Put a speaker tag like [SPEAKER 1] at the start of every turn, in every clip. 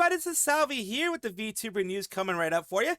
[SPEAKER 1] everybody, this is Salvi here with the VTuber news coming right up for you.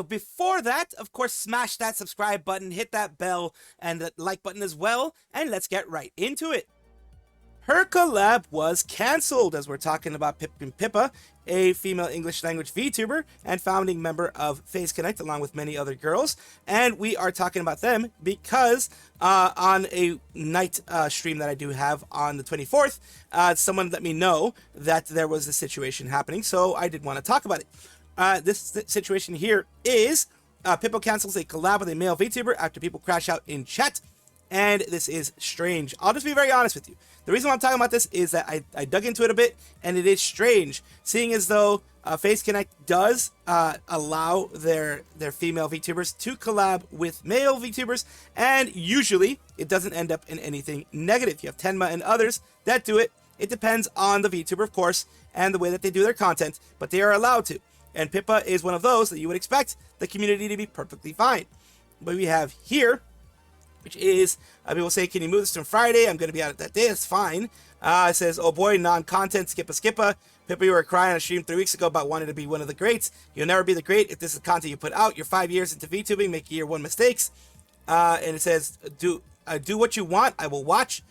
[SPEAKER 1] Before that, of course, smash that subscribe button, hit that bell, and the like button as well, and let's get right into it. Her collab was cancelled, as we're talking about Pippa, a female English language VTuber and founding member of Face Connect, along with many other girls. And we are talking about them because on a night stream that I do have on the 24th, someone let me know that there was a situation happening, so I did want to talk about it. This situation here is Pippa cancels a collab with a male VTuber after people crash out in chat. And this is strange. I'll just be very honest with you. The reason why I'm talking about this is that I dug into it a bit, and it is strange, seeing as though Face Connect does allow their female VTubers to collab with male VTubers, and usually it doesn't end up in anything negative. You have Tenma and others that do it. It depends on the VTuber, of course, and the way that they do their content, but they are allowed to. And Pippa is one of those that you would expect the community to be perfectly fine. But we have here, which is, people say, can you move this to Friday? I'm going to be out that day. It's fine. It says, oh boy, non-content, skippa. Pippa, you were crying on a stream 3 weeks ago about wanting to be one of the greats. You'll never be the great if this is content you put out. You're 5 years into VTubing, making year 1 mistakes. And it says, do what you want. I will watch.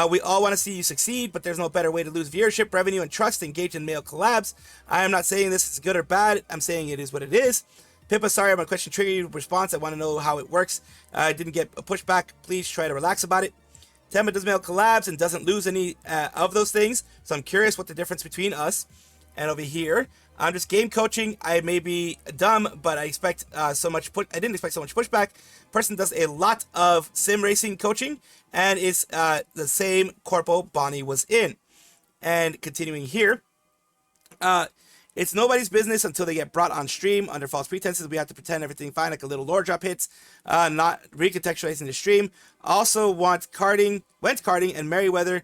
[SPEAKER 1] We all want to see you succeed, but there's no better way to lose viewership, revenue, and trust engaged in male collabs. I am not saying this is good or bad. I'm saying it is what it is. Pippa, sorry, my question triggered you. Response, I want to know how it works. I didn't get a pushback. Please try to relax about it. Tenma does male collabs and doesn't lose any of those things. So I'm curious what the difference between us. And over here, I'm just game coaching. I may be dumb, but I expect I didn't expect so much pushback. Person does a lot of sim racing coaching and is the same corpo Bonnie was in. And continuing here, it's nobody's business until they get brought on stream under false pretenses. We have to pretend everything fine, like a little lore drop hits, not recontextualizing the stream. Also went karting and Merryweather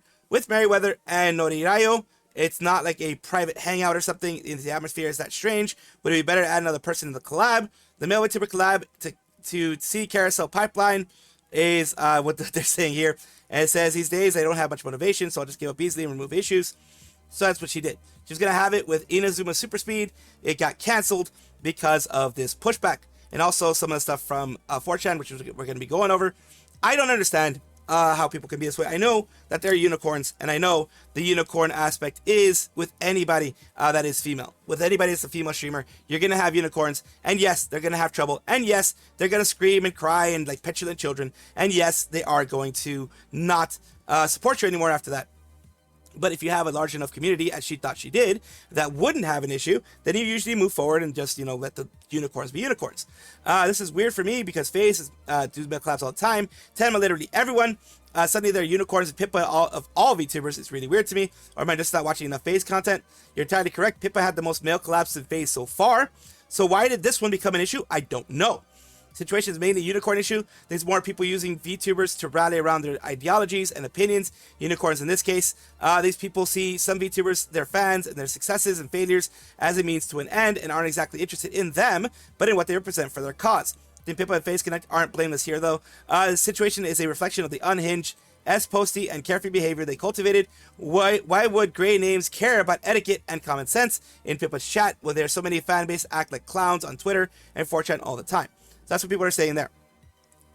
[SPEAKER 1] and Norirayo. It's not like a private hangout or something in the atmosphere. Is that strange? Would it be better to add another person in the collab? The male VTuber collab to see Carousel Pipeline is what they're saying here. And it says, these days I don't have much motivation, so I'll just give up easily and remove issues. So that's what she did. She was going to have it with Inazuma Super Speed. It got canceled because of this pushback. And also some of the stuff from 4chan, which we're going to be going over. I don't understand how people can be this way. I know that they're unicorns, and I know the unicorn aspect is with anybody that is female. With anybody that's a female streamer, you're going to have unicorns. And yes, they're going to have trouble. And yes, they're going to scream and cry and like petulant children. And yes, they are going to not support you anymore after that. But if you have a large enough community, as she thought she did, that wouldn't have an issue, then you usually move forward and just, let the unicorns be unicorns. This is weird for me because Face does male collabs all the time. Tenma, literally everyone. Suddenly they're unicorns and Pippa of all VTubers. It's really weird to me. Or am I just not watching enough Face content? You're entirely correct. Pippa had the most male collabs in Face so far. So why did this one become an issue? I don't know. Situation is mainly a unicorn issue. There's more people using VTubers to rally around their ideologies and opinions. Unicorns in this case. These people see some VTubers, their fans, and their successes and failures as a means to an end and aren't exactly interested in them, but in what they represent for their cause. I think Pippa and Face Connect aren't blameless here, though. The situation is a reflection of the unhinged, S-posty, and carefree behavior they cultivated. Why would gray names care about etiquette and common sense in Pippa's chat when there are so many fan base act like clowns on Twitter and 4chan all the time? So that's what people are saying there.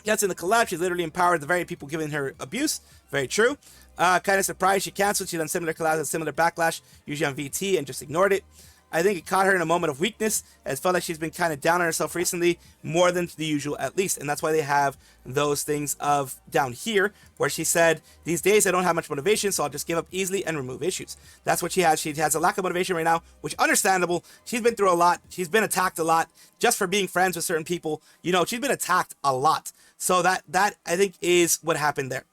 [SPEAKER 1] Gets in the collab, she literally empowered the very people giving her abuse. Very true. Kind of surprised she canceled. She's done similar collabs and similar backlash, usually on VT, and just ignored it. I think it caught her in a moment of weakness. It felt like she's been kind of down on herself recently, more than the usual at least. And that's why they have those things of down here, where she said, these days I don't have much motivation, so I'll just give up easily and remove issues. That's what she has. She has a lack of motivation right now, which understandable. She's been through a lot. She's been attacked a lot just for being friends with certain people. She's been attacked a lot. So that I think is what happened there.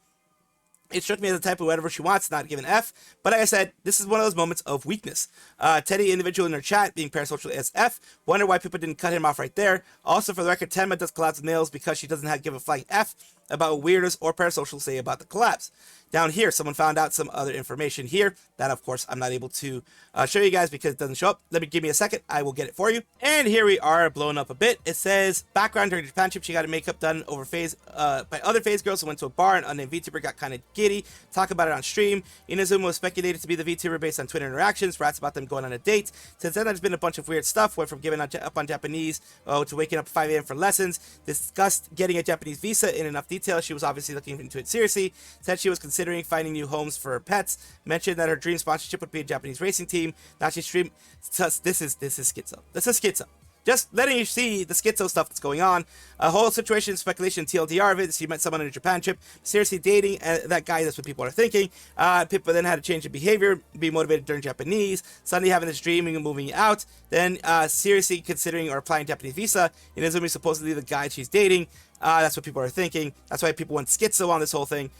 [SPEAKER 1] It struck me as the type of whatever she wants, not give an F. But like I said, this is one of those moments of weakness. Teddy, individual in her chat, being parasocial as F. Wonder why Pippa didn't cut him off right there. Also, for the record, Tenma does collabs with males because she doesn't give a flying F. about what weirdos or parasocials say about the collabs. Down here, someone found out some other information here that, of course, I'm not able to show you guys because it doesn't show up. Give me a second. I will get it for you. And here we are, blown up a bit. It says, background during the Japan trip, she got her makeup done over phase by other phase girls who went to a bar and unnamed VTuber got kind of giddy. Talk about it on stream. Inazuma was speculated to be the VTuber based on Twitter interactions. Rats about them going on a date. Since then, there's been a bunch of weird stuff. Went from giving up on Japanese to waking up at 5 a.m. for lessons. Discussed getting a Japanese visa in enough detail. She was obviously looking into it seriously. Said she was considering finding new homes for her pets. Mentioned that her dream sponsorship would be a Japanese racing team. Now she streamed. This is schizo. This is schizo. Just letting you see the schizo stuff that's going on. A whole situation, speculation, TLDR of it. She met someone on a Japan trip, seriously dating that guy. That's what people are thinking. Pippa then had a change of behavior, be motivated during Japanese, suddenly having this dreaming and moving out. Then seriously considering or applying Japanese visa. Inazumi supposedly the guy she's dating. That's what people are thinking. That's why people went schizo on this whole thing.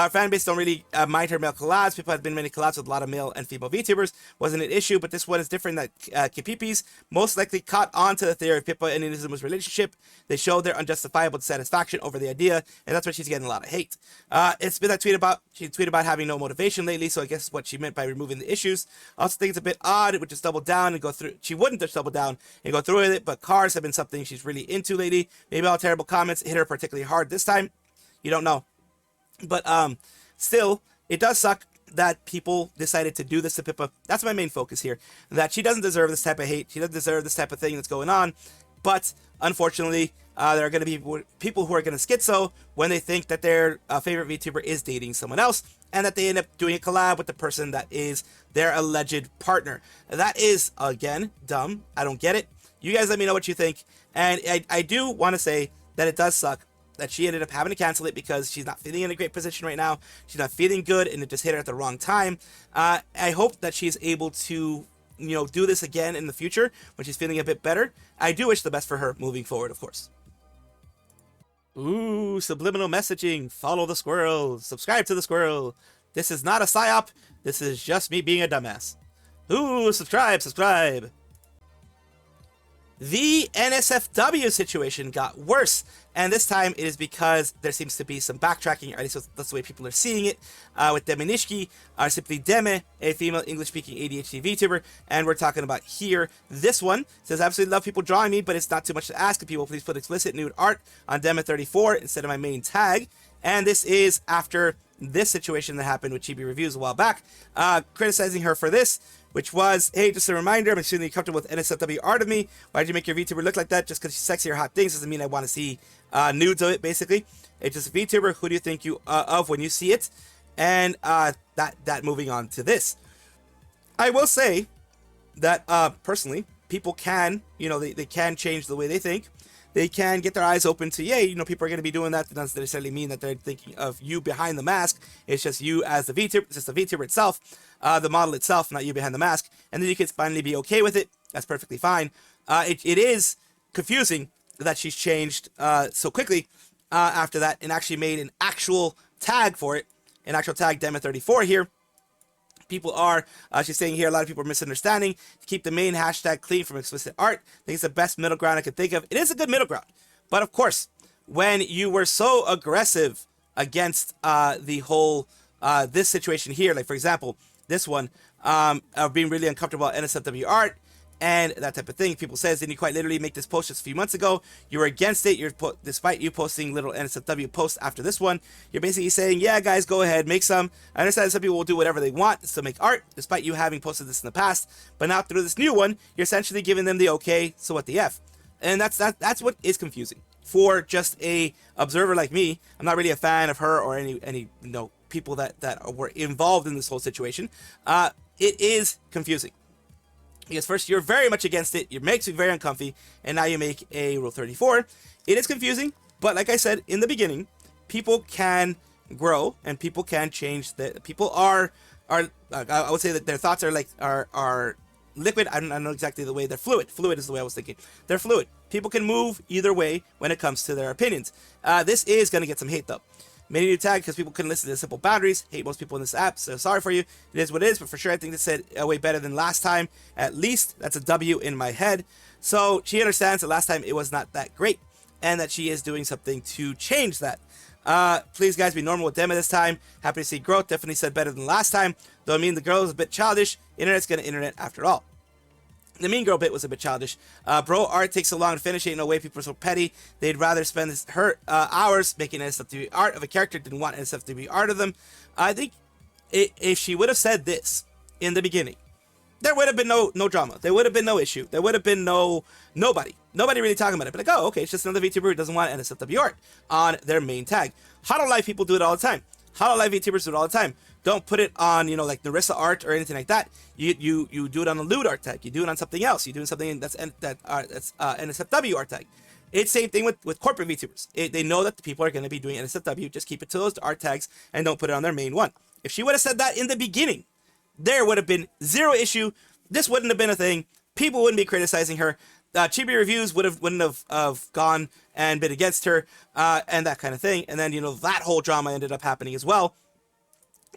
[SPEAKER 1] Fan base don't really mind her male collabs. People have been many collabs with a lot of male and female VTubers. Wasn't an issue, but this one is different. That Kipipis most likely caught on to the theory of Pippa and Inazuma's relationship. They showed their unjustifiable dissatisfaction over the idea, and that's why she's getting a lot of hate. It's been that she tweeted about having no motivation lately, so I guess what she meant by removing the issues. I also think it's a bit odd. It would just double down and go through. She wouldn't just double down and go through with it, but cars have been something she's really into lately. Maybe all terrible comments hit her particularly hard this time. You don't know. But still, it does suck that people decided to do this to Pippa. That's my main focus here. That she doesn't deserve this type of hate. She doesn't deserve this type of thing that's going on. But unfortunately, there are going to be people who are going to schizo when they think that their favorite VTuber is dating someone else, and that they end up doing a collab with the person that is their alleged partner. That is, again, dumb. I don't get it. You guys let me know what you think. And I do want to say that it does suck that she ended up having to cancel it because she's not feeling in a great position right now. She's not feeling good, and it just hit her at the wrong time. I hope that she's able to, do this again in the future when she's feeling a bit better. I do wish the best for her moving forward, of course. Ooh, subliminal messaging. Follow the squirrel. Subscribe to the squirrel. This is not a psyop. This is just me being a dumbass. Ooh, subscribe. The NSFW situation got worse, and this time it is because there seems to be some backtracking, or at least that's the way people are seeing it, with Deme Nishiki, or simply Deme, a female English-speaking ADHD VTuber, and we're talking about here. This one says, absolutely love people drawing me, but it's not too much to ask. If people please put explicit nude art on Deme34 instead of my main tag, and this is after this situation that happened with Chibi Reviews a while back, criticizing her for this, which was, hey, just a reminder, I'm extremely comfortable with NSFW art of me. Why did you make your VTuber look like that? Just because she's sexy or hot things doesn't mean I want to see nudes of it, basically. It's just a VTuber. Who do you think you of when you see it? And that moving on to this. I will say that, personally, people can, they can change the way they think. They can get their eyes open to, people are going to be doing that. That doesn't necessarily mean that they're thinking of you behind the mask. It's just you as the VTuber. It's just the VTuber itself, the model itself, not you behind the mask. And then you can finally be okay with it. That's perfectly fine. It is confusing that she's changed so quickly after that and actually made an actual tag for it. An actual tag, Deme34 here. People are, she's saying here, a lot of people are misunderstanding. To keep the main hashtag clean from explicit art. I think it's the best middle ground I could think of. It is a good middle ground. But of course, when you were so aggressive against the whole, this situation here, like for example, this one, of being really uncomfortable about NSFW art, and that type of thing. People says, didn't you quite literally make this post just a few months ago? You were against it. Despite you posting little NSFW posts after this one, you're basically saying, yeah, guys, go ahead, make some. I understand some people will do whatever they want to make art, despite you having posted this in the past. But now through this new one, you're essentially giving them the okay, so what the F? And that's what is confusing. For just a observer like me, I'm not really a fan of her or any people that were involved in this whole situation. It is confusing. Because first, you're very much against it. It makes you very uncomfy. And now you make a Rule 34. It is confusing. But like I said in the beginning, people can grow and people can change. People are I would say that their thoughts are liquid. I don't know exactly the way. They're fluid. Fluid is the way I was thinking. They're fluid. People can move either way when it comes to their opinions. This is going to get some hate, though. Made a new tag because people couldn't listen to the simple boundaries. Hate most people in this app, so sorry for you. It is what it is, but for sure I think this said way better than last time. At least that's a W in my head. So she understands that last time it was not that great, and that she is doing something to change that. Please guys be normal with Deme this time. Happy to see growth. Definitely said better than last time. Though I mean the girl is a bit childish. Internet's gonna internet after all. The mean girl bit was a bit childish. Bro, art takes so long to finish. Ain't no way people are so petty. They'd rather spend her hours making NSFW art of a character. Didn't want NSFW art of them. I think if she would have said this in the beginning, there would have been no drama. There would have been no issue. There would have been nobody really talking about it. But like, oh, okay, it's just another VTuber who doesn't want NSFW art on their main tag. Hololive people do it all the time. Hololive VTubers do it all the time. Don't put it on, like Narissa art or anything like that. You do it on a lewd art tag. You do it on something else. You do something that's NSFW art tag. It's same thing with corporate VTubers. They know that the people are going to be doing NSFW. Just keep it to those art tags and don't put it on their main one. If she would have said that in the beginning, there would have been zero issue. This wouldn't have been a thing. People wouldn't be criticizing her. Chibi reviews wouldn't have gone and been against her and that kind of thing. And then that whole drama ended up happening as well.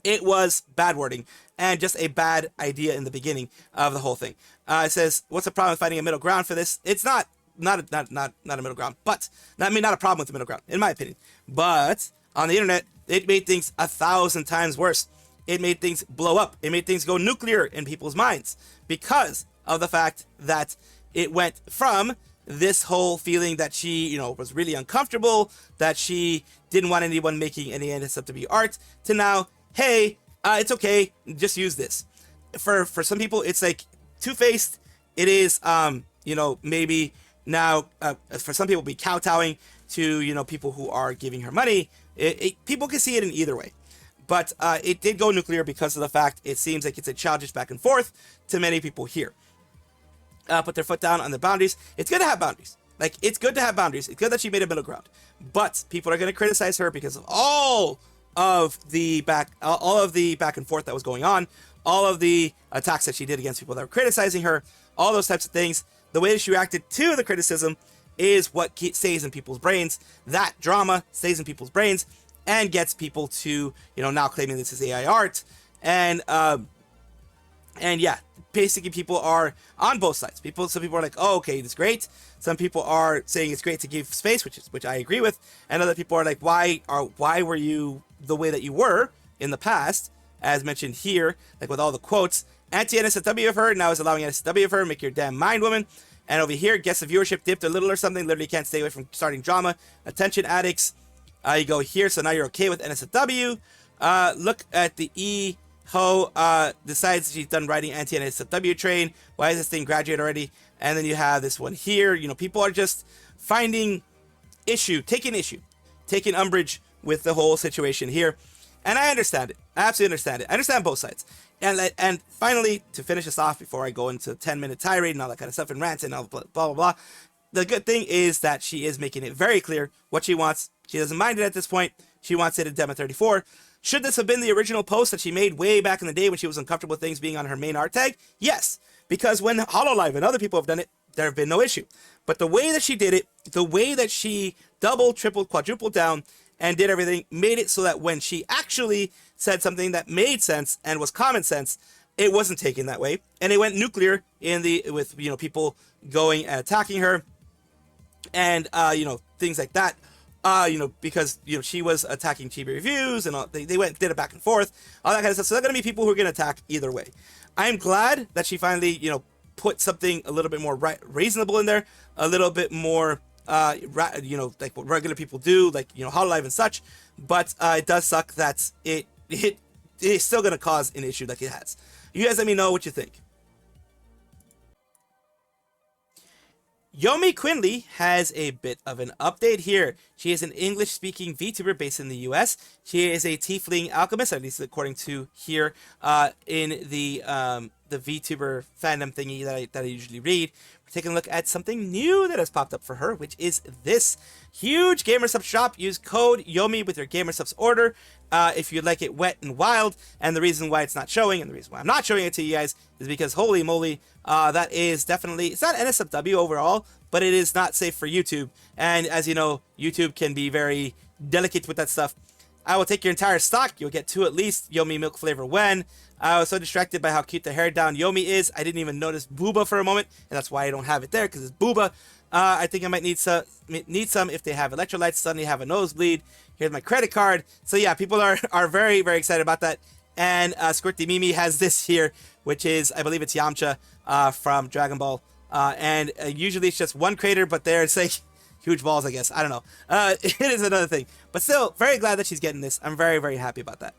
[SPEAKER 1] It was bad wording and just a bad idea in the beginning of the whole thing. It says, "What's the problem with finding a middle ground for this?" It's not a middle ground, but not a problem with the middle ground, in my opinion. But on the internet, it made things 1,000 times worse. It made things blow up. It made things go nuclear in people's minds because of the fact that it went from this whole feeling that she, was really uncomfortable, that she didn't want anyone making any NSFW art, to now, hey, it's okay, just use this. For some people, it's like two-faced. It is, maybe now, for some people, be kowtowing to, people who are giving her money. People can see it in either way. But it did go nuclear because of the fact it seems like it's a childish back and forth to many people here. Put their foot down on the boundaries. It's good to have boundaries. Like, it's good to have boundaries. It's good that she made a middle ground. But people are going to criticize her because of all of the back and forth that was going on, all of the attacks that she did against people that were criticizing her, all those types of things. The way that she reacted to the criticism is what stays in people's brains. That drama stays in people's brains and gets people to, now claiming this is AI art. And yeah, basically people are on both sides. Some people are like, oh, okay, it's great. Some people are saying it's great to give space, which I agree with. And other people are like, why were you the way that you were in the past, as mentioned here, like with all the quotes? Anti-NSFW of her now is allowing NSFW of her, make your damn mind, woman. And over here, guess the viewership dipped a little or something. Literally can't stay away from starting drama. Attention addicts. You go here, so now you're okay with NSFW. Look at the Ho decides she's done writing anti-NSFW train. Why is this thing graduate already? And then you have this one here. People are just finding taking umbrage with the whole situation here. And I understand it. I absolutely understand it. I understand both sides. And finally, to finish this off before I go into 10-minute tirade and all that kind of stuff and rants and all blah, blah, blah, the good thing is that she is making it very clear what she wants. She doesn't mind it at this point. She wants it in Deme 34. Should this have been the original post that she made way back in the day when she was uncomfortable with things being on her main art tag? Yes, because when Hololive and other people have done it, there have been no issue. But the way that she did it, the way that she doubled, tripled, quadrupled down and did everything, made it so that when she actually said something that made sense and was common sense, it wasn't taken that way. And it went nuclear with people going and attacking her and things like that. Because she was attacking chibi reviews and all, they did it back and forth, all that kind of stuff. So there are going to be people who are going to attack either way. I'm glad that she finally, put something a little bit more reasonable in there, a little bit more, like what regular people do, like Hololive and such. But it does suck that it is still going to cause an issue like it has. You guys let me know what you think. Yomi Quinlley has a bit of an update here. She is an English-speaking VTuber based in the US. She is a tiefling alchemist, at least according to here in the VTuber fandom thingy that I usually read. We're taking a look at something new that has popped up for her, which is this huge Gamersubs shop. Use code YOMI with your Gamersubs order if you'd like it wet and wild. And the reason why it's not showing, and the reason why I'm not showing it to you guys, is because holy moly, that is definitely, it's not NSFW overall, but it is not safe for YouTube. And as you know, YouTube can be very delicate with that stuff. I will take your entire stock. You'll get 2 at least. Yomi milk flavor when. I was so distracted by how cute the hair down Yomi is. I didn't even notice Booba for a moment, and that's why I don't have it there, because it's Booba. I think I might need some if they have electrolytes. Suddenly have a nosebleed. Here's my credit card. So yeah, people are very, very excited about that. And Squirty Mimi has this here, which is, I believe it's Yamcha from Dragon Ball. And usually it's just one crater, but there it's like huge balls, I guess. I don't know. It is another thing. But still, very glad that she's getting this. I'm very, very happy about that.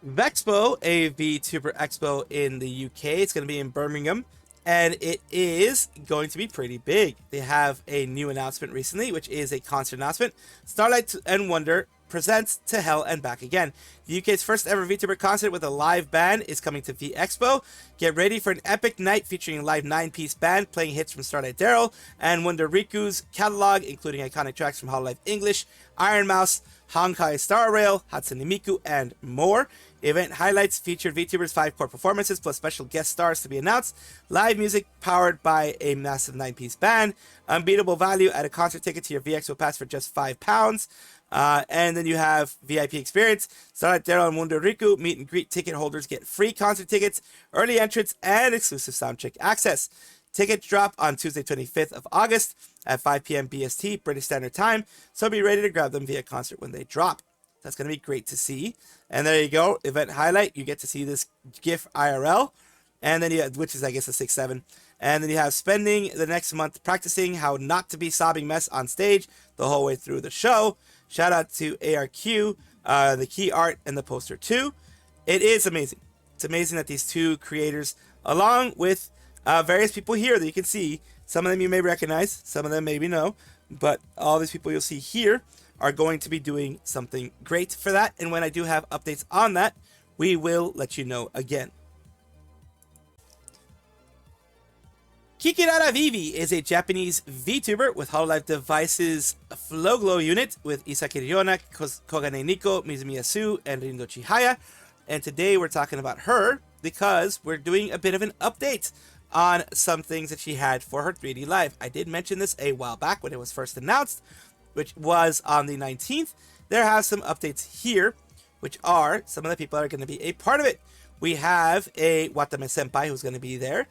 [SPEAKER 1] VeXpo, a VTuber Expo in the UK. It's going to be in Birmingham. And it is going to be pretty big. They have a new announcement recently, which is a concert announcement. Starlight and Wonder presents To Hell and Back Again. The UK's first ever VTuber concert with a live band is coming to VExpo. Get ready for an epic night featuring a live 9-piece band playing hits from Starlight Daryl and Wonder Riku's catalog, including iconic tracks from Hololive English, Iron Mouse, Honkai Star Rail, Hatsune Miku, and more. Event highlights featured VTubers' 5 core performances plus special guest stars to be announced. Live music powered by a massive 9-piece band. Unbeatable value at a concert ticket to your VExpo pass for just £5. And then you have VIP experience. Starlight Daryl and Wonder Riku meet and greet ticket holders get free concert tickets, early entrance, and exclusive soundcheck access. Tickets drop on Tuesday 25th of August at 5 p.m. BST, British Standard Time, so be ready to grab them via concert when they drop. That's going to be great to see. And there you go, event highlight. You get to see this GIF IRL, and then you have, which is, I guess, a 6-7. And then you have spending the next month practicing how not to be sobbing mess on stage the whole way through the show. Shout out to ARQ, the key art, and the poster too. It is amazing. It's amazing that these two creators, along with various people here that you can see, some of them you may recognize, some of them maybe no, but all these people you'll see here are going to be doing something great for that. And when I do have updates on that, we will let you know again. Kikirara Vivi is a Japanese VTuber with Hololive Devices Flow Glow unit with Isaki Ryona, Kogane Nico, Mizumiya Su, and Rindo Chihaya. And today we're talking about her because we're doing a bit of an update on some things that she had for her 3D Live. I did mention this a while back when it was first announced, which was on the 19th. There have some updates here, which are some of the people that are going to be a part of it. We have a Watame Senpai who's going to be there.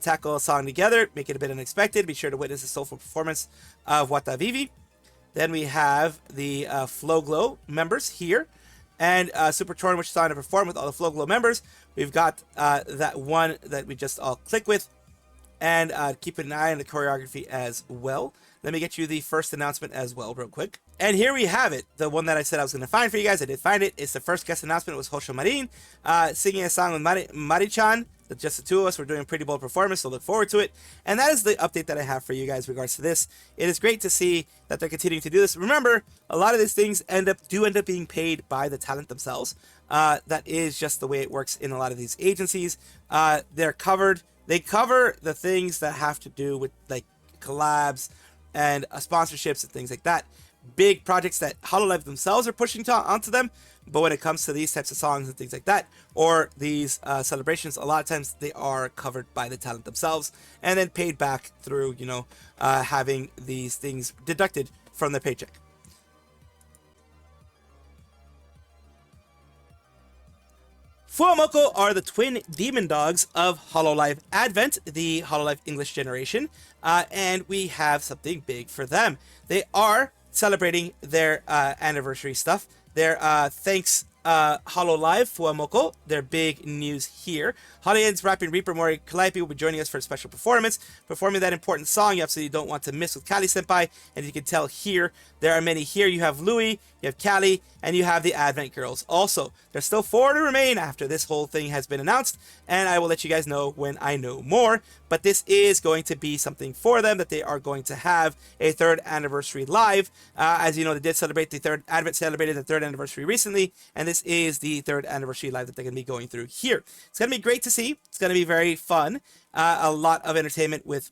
[SPEAKER 1] Tackle a song together, make it a bit unexpected. Be sure to witness the soulful performance of Wata Vivi. Then we have the Flow Glow members here. And Super Torn, which is on to perform with all the Flow Glow members. We've got that one that we just all click with. And keep an eye on the choreography as well. Let me get you the first announcement as well, real quick. And here we have it. The one that I said I was going to find for you guys. I did find it. It's the first guest announcement. It was Hosho Marin singing a song with Mari-chan. Just the two of us. We're doing a pretty bold performance, so look forward to it. And that is the update that I have for you guys in regards to this. It is great to see that they're continuing to do this. Remember, a lot of these things end up being paid by the talent themselves. That is just the way it works in a lot of these agencies. They're covered. They cover the things that have to do with like collabs and sponsorships and things like that. Big projects that Hololive themselves are pushing onto them. But when it comes to these types of songs and things like that, or these celebrations, a lot of times they are covered by the talent themselves and then paid back through, having these things deducted from their paycheck. Fuwamoco are the twin demon dogs of Hololive Advent, the Hololive English generation, and we have something big for them. They are celebrating their anniversary stuff. Their thanks Hololive Fuwamoco, their big news here. Hololive's rapping Reaper Mori Calliope will be joining us for a special performance, performing that important song you absolutely don't want to miss with Kali Senpai. And you can tell here, there are many here. You have Louie, you have Kali, and you have the Advent Girls. Also, there's still 4 to remain after this whole thing has been announced, and I will let you guys know when I know more. But this is going to be something for them, that they are going to have a 3rd anniversary live. As you know, they did celebrate the 3rd Advent, celebrated the 3rd anniversary recently, and this is the 3rd anniversary live that they're going to be going through here. It's going to be great to see. It's going to be very fun. A lot of entertainment with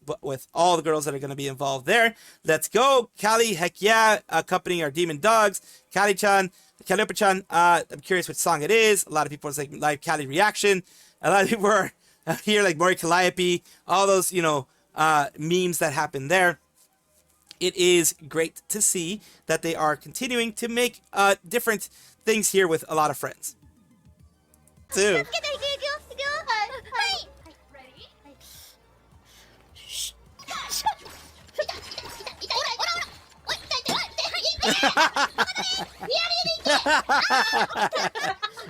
[SPEAKER 1] all the girls that are going to be involved there. Let's go, Kali, heck yeah, accompanying our demon dogs. Kali-chan, Calliope-chan, I'm curious which song it is. A lot of people are like live Kali reaction. A lot of people are here like Mori Calliope, all those, memes that happen there. it is great to see that they are continuing to make different things here with a lot of friends. Too.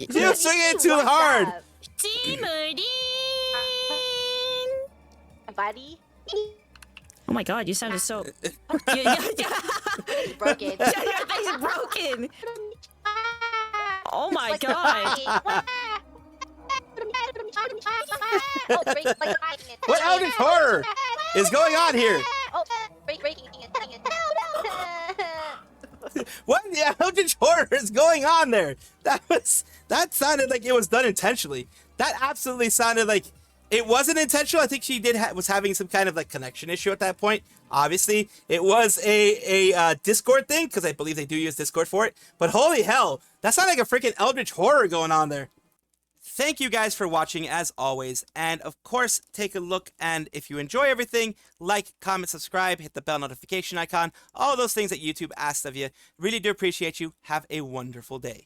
[SPEAKER 1] You're swinging it too hard.
[SPEAKER 2] Buddy.
[SPEAKER 3] Oh my god, you sounded so...
[SPEAKER 2] Broken.
[SPEAKER 3] Your thing's broken. Oh my god.
[SPEAKER 1] What Eldritch horror is going on here? What in the Eldritch horror is going on there? That sounded like it was done intentionally. That absolutely sounded like it wasn't intentional. I think she was having some kind of like connection issue at that point. Obviously, it was a Discord thing because I believe they do use Discord for it. But holy hell, that sounded like a freaking Eldritch horror going on there. Thank you guys for watching as always, and of course take a look, and if you enjoy everything, like, comment, subscribe, hit the bell notification icon, all those things that YouTube asks of you. Really do appreciate you. Have a wonderful day.